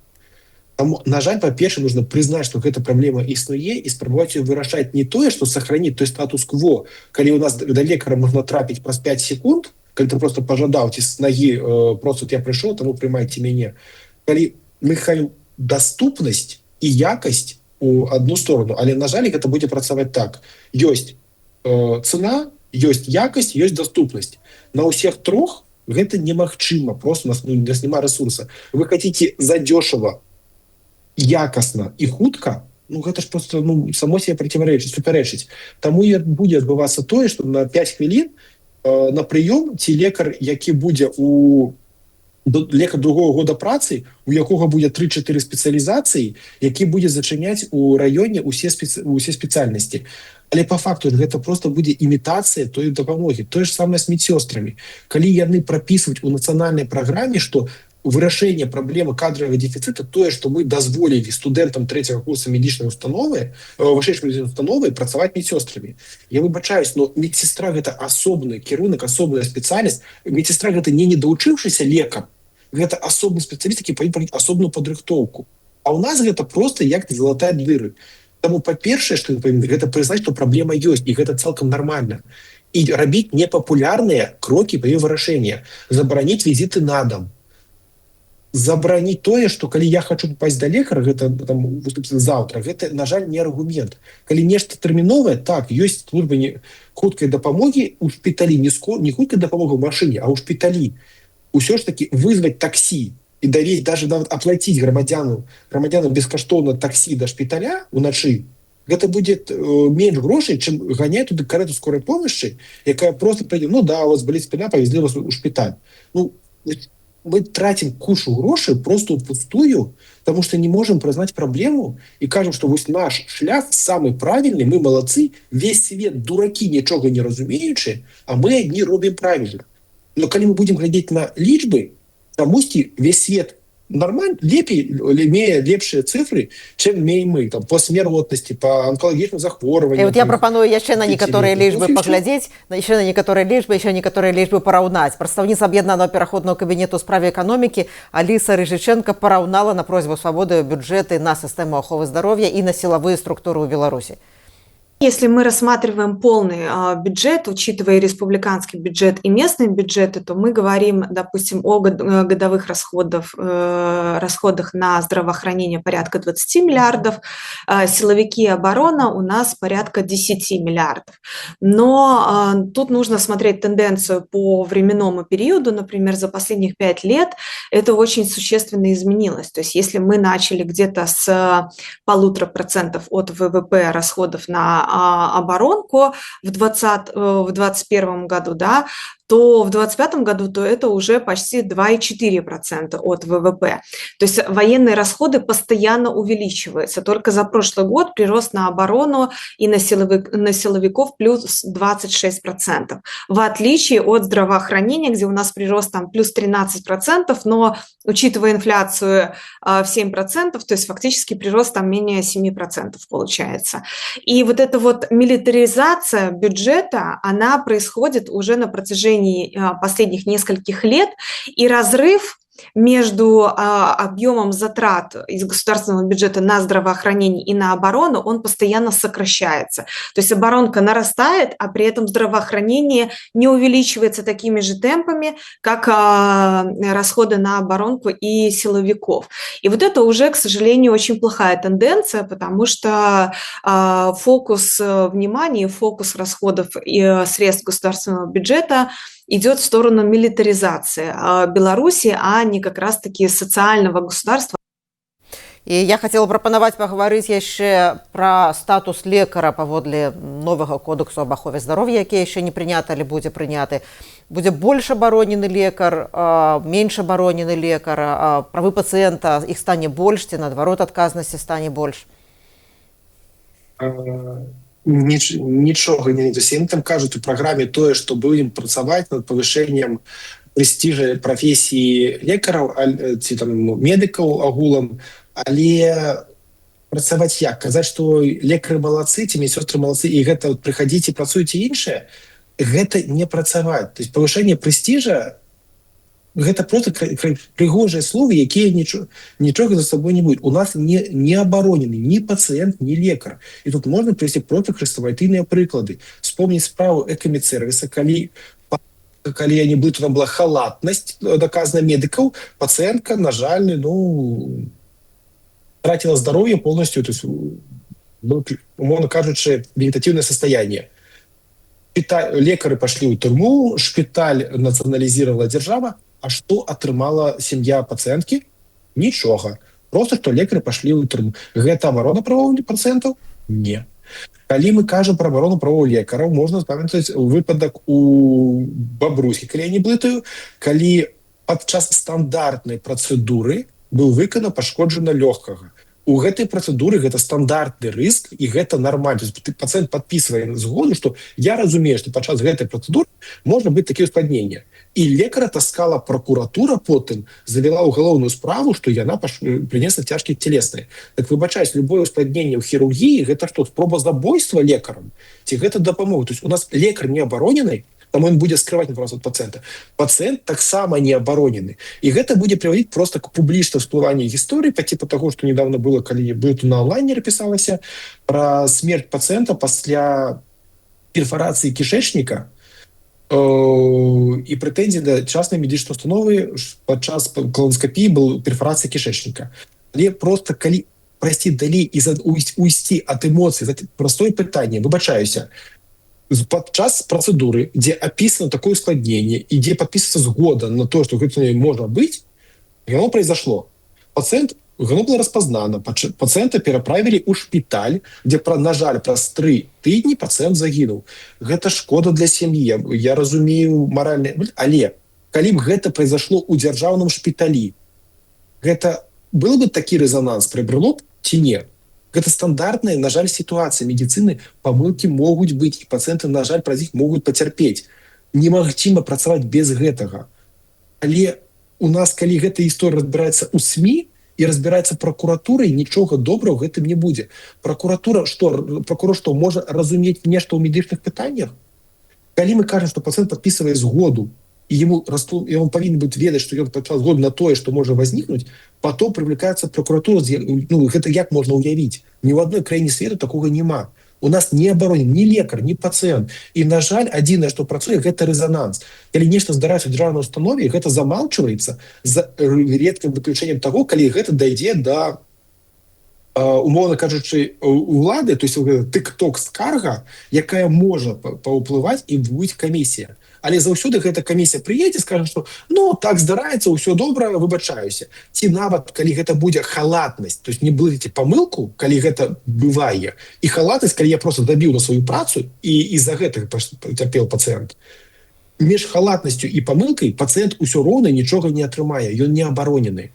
Таму, на жаль, па-першае, нужно прызнаць, што гэта праблема існуе, і спрабаваць её вырашаць не тое, што сохраніць той статус-кво, калі у нас да лекара можна трапіць праз 5 секунд, калі ты просто пажадаў, ці з нагі просто я прыйшоў, таму прымайце мяне. Калі мы хаем даступнасць і якасць у одну сторону, але, на жаль, гэта будзе працаваць так. Ёсць цена, ёсць якасць, ёсць даступнасць. На ўсіх трох гэта немагчыма, просто у нас няма ресурса. Вы хотите задешево, якасна і хутка, гэта ж просто само себе супярэчыць. Таму і будзе адбывацца тое, што на 5 хвілін на прыём ці лекар, які будзе лекар другого года працы, у якога будзе 3-4 спецыялізацыі, які будзе зачыняць у раёне усе спецыяльнасці. Але по факту гэта просто будзе імітацыя той дапамогі. Тое ж самае з медсёстрамі. Калі яны прапісваюць у нацыянальнай праграме, што вырашэнне праблемы кадрового дефицита тое, што мы дазволілі студэнтам 3-го курса медычнай установы, вышэйшай медычнай установы працаваць медсёстрамі. Я выбачаюсь, но медсестра гэта асобны кірунак, асобная спецыяльнасць. Медсестра гэта не недоучыўшыся лекар, гэта асобны спецыяліст, які павінен пройти асобную падрыхтоўку. А у нас гэта просто як залатаць дыры. Таму па-першае, што гэта прызнаць, што праблема ёсць, і гэта цалкам нармальна. І рабіць непапулярныя крокі па яе вырашэння, забараніць візіты на дом, забараніць тое, што калі я хочу попасть да лекара, гэта там заўтра, гэта, на жаль, не аргумент. Калі нешта тэрміновае, так, ёсць службы хуткай дапамогі ў шпіталі, не хуткай дапамогі ў машыне, а ў шпіталі. Усё ж таки вызваць таксі і давесць, даже нават аплаціць грамадзянам бескаштоўна таксі да шпіталя ўначы, гэта будзе менш грошай, чым ганяць туды карету скорай помощи, якая просто прыйдзе, у вас боліць спіна, павезлі вас у шпіталь. Мы тратим кучу грошей просто впустую, потому что не можем признать проблему и кажем, что вот наш шлях самый правильный, мы молодцы, весь свет дураки, ничего не разумеючи, а мы одни робим правильно. Но когда мы будем глядеть на лічбы, тамусьці весь свет нормально, имея лепшие цифры, чем имеем мы, там, по смертности, по онкологічным захворванням. І от я прапаную яшчэ на некаторыя лічбы паглядзець, яшчэ на некаторыя лічбы параўнаць. Прадстаўніца аб'яднанага пераходнага кабінету ў справе эканомікі Аліса Рыжыченка параўнала на просьбу свабоды бюджэты на сістэму аховы здароўя і на сілавыя структуры ў Беларусі. Если мы рассматриваем полный бюджет, учитывая республиканский бюджет и местные бюджеты, то мы говорим, допустим, о годовых расходах на здравоохранение порядка 20 миллиардов, силовики и оборона у нас порядка 10 миллиардов. Но тут нужно смотреть тенденцию по временному периоду, например, за последних 5 лет это очень существенно изменилось. То есть если мы начали где-то с 1,5% от ВВП расходов на оборонку в 2021 году, да, то в 2025 году то это уже почти 2,4% от ВВП. То есть военные расходы постоянно увеличиваются. Только за прошлый год прирост на оборону и на силовиков плюс 26%. В отличие от здравоохранения, где у нас прирост там плюс 13%, но учитывая инфляцию в 7%, то есть фактически прирост там менее 7% получается. И вот эта вот милитаризация бюджета, она происходит уже на протяжении последних нескольких лет, и разрыв между объемом затрат из государственного бюджета на здравоохранение и на оборону, он постоянно сокращается. То есть оборонка нарастает, а при этом здравоохранение не увеличивается такими же темпами, как расходы на оборонку и силовиков. И вот это уже, к сожалению, очень плохая тенденция, потому что фокус внимания, фокус расходов и средств государственного бюджета идет в сторону милитаризации Беларуси, а не как раз-таки социального государства. І я хацела прапанаваць пагаварыць яшчэ пра статус лекара паводле новага кодексу аб ахове здароўя, які яшчэ не прыняты, але будзе прыняты. Будзе больш абаронены лекар, менш абаронены лекар, правы пацыента, іх стане больш, ці наадварот адказнасці стане больш? Нічога не досі. Там кажуць у праграме тое, што будзем працаваць над павышэннем прэстижа прафесіі лекараў ці там медыкаў агулам, але працаваць як? Казаць, што лекары малацы, ці медсёстры малацы, і гэта прыхадзіце, працуеце іншае, гэта не працаваць. То есть павышэнне прэстижа гэта просто прыгожыя словы, якія нічога за сабой не будуць. У нас не абаронены ні пацыент, ні лекар. І тут можна прывесці проста хрэставайтыйныя прыклады. Вспомніць справу экамедсервіса, калі я не быў, там была халатнасць доказана медыкаў, пацыентка, на жаль, тратила здароўе полностью, то есть, умовно кажучы, вегетативное состояние. Лекары пашлі ў турму, шпіталь нацыяналізировала дзяржава. А што атрымала сям'я пацыенткі? Нічога. Просто што лекары пашлі ў турму. Гэта абарона правоў пацыентаў? Не. Калі мы кажам пра абарону правоў лекараў, можна памятаць выпадак у Бабруйскі, калі я не блытаю, калі падчас стандартнай працэдуры быў выканана пашкоджана лёгкага. У гэтай працэдуры гэта стандартны рыск, і гэта нармальна. Пацыент падпісвае згоду, што я разумею, што падчас гэтай працэдуры можна быць такія ўспадненні. І лекара таскала пракуратура потым, завяла ўгалоўную справу, што яна прынесла цяжкія цялесныя. Так выбачаюсь, любое ўспадненне ў хірургіі гэта што, спроба забойства лекарам? Ці гэта дапамога? То есть у нас лекар не абаронены, там ён будзе скрываць інфармацыю ад пацыента. Пацыент таксама не абаронены. І гэта будзе прыводзіць просто к публічнаму всплыванню гісторыі па типу таго, што недавно было, калі тут на онлайнере пісалася пра смерць пацыента пасля перфарацыі кішэчніка і прэтэнзій да частнай медычнай установы падчас колоноскапіі был перфарацыя кішэчніка. Але просто калі прайсці далей і уйсці ад эмоцый, простое пытанне, выбачаюся, падчас працэдуры, дзе апісана такое ускладненне і дзе падпісваецца згода на то, што гэта можа быць, яно произошло. Яно было распазнана, пацыента пераправілі ў шпіталь, дзе, на жаль, праз 3 тыдні пацыент загінуў. Гэта шкода для сям'і, я разумею маральна, але калі б гэта произошло ў дзяржаўным шпіталі, гэта был бы такі рэзонанс, прыбрало б ці не? Гэта стандартная, на жаль, сітуацыя медыцыны, памылкі могуць быць, і пацыенты, на жаль, праз іх могуць пацярпець. Немагчыма працаваць без гэтага. Але у нас, калі гэта гісторыя разбіраецца ў СМІ і разбіраецца пракуратурай, нічога добрага ў гэтым не будзе. Пракуратура, пракурор што, можа разумець нешта ў медычных пытаннях? Калі мы кажам, што пацыент падпісвае згоду, і ён павінен быць ведаць, што ён падпісаў згоду на тое, што можа возникнуть, потом привлекается прокуратура, ну, гэта як можна ўявіць? Ні ў адной краіне свету такога няма. У нас не абаронен ні лекар, ні пацыент. І, на жаль, адзінае, што працуе, гэта рэзонанс. Калі нешта здараецца ў дзяржаўнай установе, гэта замалчваецца за рэдкім выключэннем таго, калі гэта дайдзе да, умоўна кажучы, улады, то есть тык-ток скарга, якая можа паўплываць, і будзе камісія. Але заўсёды гэта камісія прыедзе, скажа, што ну, так здараецца, ўсё добра, выбачаюся. Ці нават, калі гэта будзе халатнасць, то есть не блыдзеце памылку, калі гэта бывае, і халатнасць, калі я просто дабіў на сваю працу, і з-за гэтага пацярпеў пацыент. Між халатнасцю і памылкай пацыент усё роўна нічога не атрымае, ён не абаронены.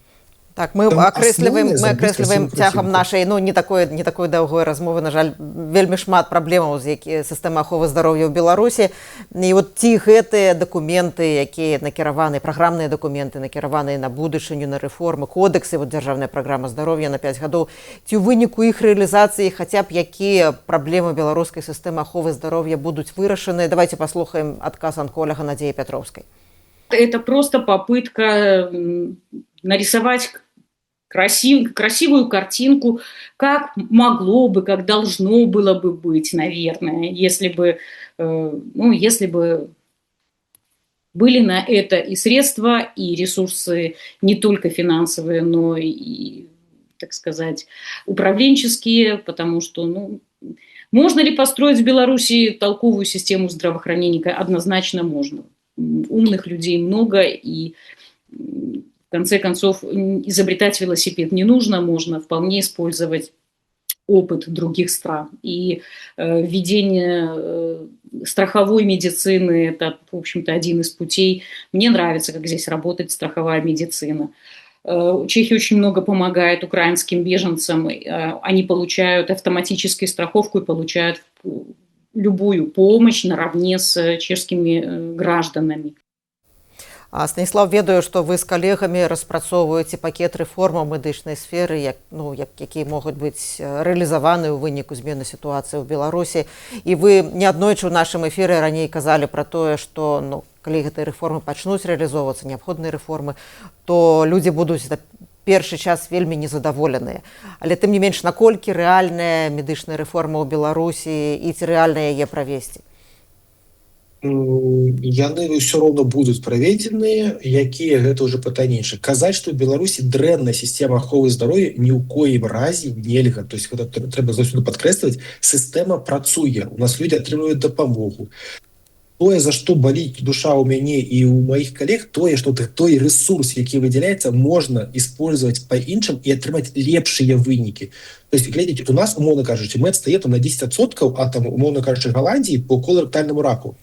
Так, мы акрэсліваем цягам нашай, ну, не такой даўгой размовы, на жаль, вельмі шмат праблемаў з сістэмай аховы здароўя ў Беларусі. І от ці гэтыя дакументы, якія накіраваны, праграмныя дакументы, накіраваныя на будучыню, на рэформы, кодексы, вот дзяржаўная праграма здароўя на 5 гадоў, ці ў выніку іх рэалізацыі хаця б якія праблемы беларускай сістэмы аховы здароўя будуць вырашаны? Давайте паслухаем адказ анколага Надзеі Пятроўскай. Это просто попытка нарисовать красивую картинку, как могло бы, как должно было бы быть, наверное, если бы были на это и средства, и ресурсы не только финансовые, но и, так сказать, управленческие, потому что, можно ли построить в Беларуси толковую систему здравоохранения? Однозначно можно. Умных людей много, и в конце концов, изобретать велосипед не нужно, можно вполне использовать опыт других стран. И введение страховой медицины – это, в общем-то, один из путей. Мне нравится, как здесь работает страховая медицина. Чехия очень много помогает украинским беженцам. Они получают автоматическую страховку и получают любую помощь наравне с чешскими гражданами. Станіслав, ведаю, што вы з калегамі распрацоўваеце пакет рэформаў медычнай сферы, якія могуць быць рэалізаваны ў выніку змены сітуацыі ў Беларусі. І вы неаднойчы ў нашым эфіры раней казалі пра тое, што калі гэтыя рэформы пачнуць рэалізоўвацца, неабходныя рэформы, то людзі будуць першы час вельмі незадаволеныя. Але тым не менш, наколькі рэальная медычная рэформа ў Беларусі і ці рэальна яе правесці? Яны ўсё роўна будуць праведзеныя, якія гэта ўжо пытанне іншае. Казаць, што ў Беларусі дрэнная сістэма аховы здароўя ні ў коім разе нельга. То есть гэта трэба заўсёды падкрэсліваць. Сістэма працуе, у нас людзі атрымліваюць дапамогу. Тое, за што баліць душа ў мяне і ў маіх калег, тое, што той рэсурс, які выдзяляецца, можна использовать па-іншым і атрымаць лепшыя вынікі. То есть, глядзіце, у нас, умоўна кажучы, мы адстаем на 10% ад, умоўна кажучы, Голландии по колоректальнаму раку.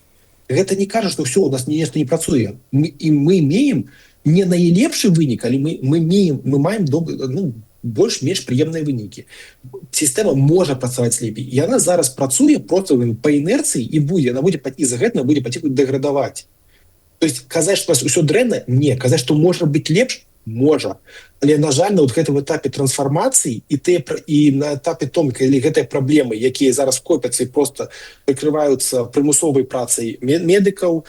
Гэта не кажа, што ўсё, у нас нешта не працуе. Мы имеем не найлепшы вынік, але мы маем больш-менш прыемныя вынікі. Сістэма можа працаваць лепей. І яна зараз працуе проста па інерцыі і яна будзе і-за гэта будзе паціху дэградаваць. То есть казаць, што у нас ўсё дрэнна? Не. Казаць, што можа быць лепш? можа. Але, на жаль, на вот гэтым этапе трансфармацыі і на этапе том, калі гэтыя праблемы, якія зараз копяцца і просто прыкрываюцца прымусовай працай медыкаў,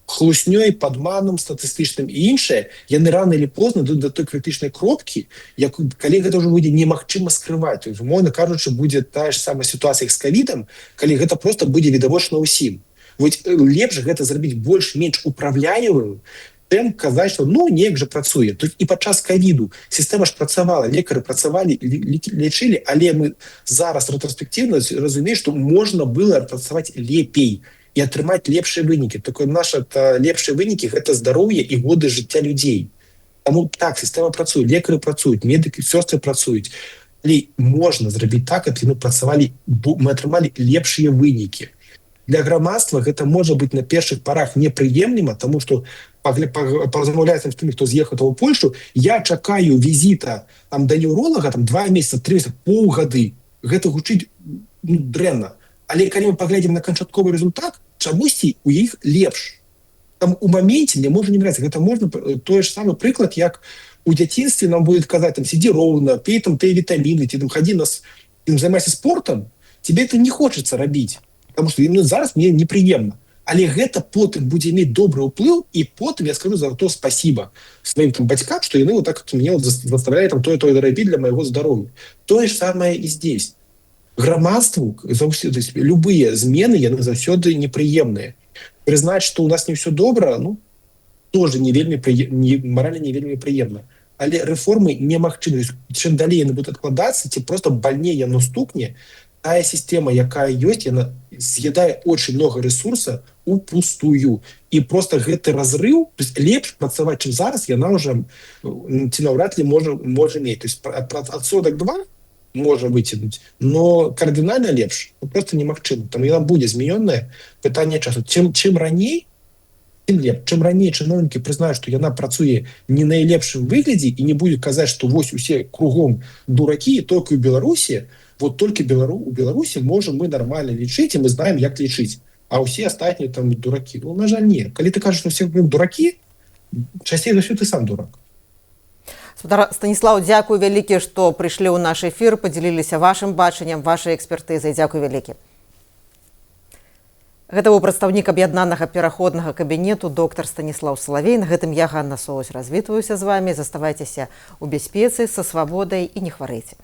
хлуснёй, падманом статыстычным і іншае, яны рано или позна дойдуць до той крытычнай кропкі, калі гэта ўжо будзе немагчыма скрываць. То есть, умоўна кажучы, будзе тая ж самая сітуацыя з ковідам, калі гэта просто будзе відавочна ўсім. Вот лепш гэта зрабіць больш-менш управляемым, чым казаць, што ну неяк жа працуе. Тут і падчас ковіду сістэма ж працавала, лекары працавалі, лечылі, але мы зараз рэтраспектыўна разумеем, што можна было працаваць лепей і атрымаць лепшыя вынікі. Такое наша лепшыя вынікі гэта здароўе і годы жыцця людзей. Таму так, сістэма працуе, лекары працуюць, медыкі, сёстры працуюць. Але можна зрабіць так, каб мы працавалі, мы атрымалі лепшыя вынікі. Для грамадства гэта можа быць на першых парах непрыемлема, таму што паразмаўляць з тымі, хто з'ехаў у Польшу, я чакаю візіта там да неўролага 2 месяцы, 3 месяцы, паўгады. Гэта гучыць дрэнна. Але калі мы паглядзім на канчатковы результат, чамусьці у іх лепш. Там у моменце мне можа не нравіцца. Гэта можна той ж самы прыклад, як у дзяцінстве нам будет казаць, там, сидзі роўна, пей там тыя вітаміны, ці там хадзі займайся спортам, тебе это не хочацца рабіць. Потому что зараз мне неприемно. Але гэта потым будзе мець добры ўплыў, і потым я скажу за то спасибо сваім там бацькам, што яны вот так мне заставляюць там тое рабіць для майго здароўя. Тое ж самае і здесь. Грамадству заўсёды любыя змены яны заўсёды непрыемныя. Прызнаць, што у нас не все добра, ну тоже не вельмі маральна не вельмі прыемна. Але рэформы немагчымы. Чым далей яны будуць адкладацца, ці просто больней яно стукне, тая сістэма, якая ёсць, яна з'ядае очень много ресурса упустую. І просто гэты разрыв, то есть лепш працаваць, чым зараз, яна ўжо ці наўрад ли можа мець. То есть ад 42 можа выцягнуць, но кардынальна лепш просто немагчыма. Там яна будзе змянёная, пытанне часу. Чым раней, тым лепш. Чым раней чыноўнікі прызнаюць, што яна працуе не найлепшым выглядзе і не будзе казаць, што вось усе кругом дуракі, толькі ў Беларусі, вот только у Беларуси можем мы нормально лечить, и мы знаем, як лечить. А все остальные там дураки. Ну, на жаль, нет. Коли ты кажешь, что все дураки, часцей за все ты сам дурак. Станіслаў, дзякуй вялікі, што прыйшлі ў наш эфір, падзяліліся вашым бачаннем, вашай экспертызай. Дзякуй вялікі. Гэта быў прадстаўнік аб'яднанага пераходнага кабінету доктар Станіслаў Салавей. На гэтым я, Ганна Соўсь, развітваюся з вамі. Заставайцеся ў бяспецы, са свабодай і не хварэйце.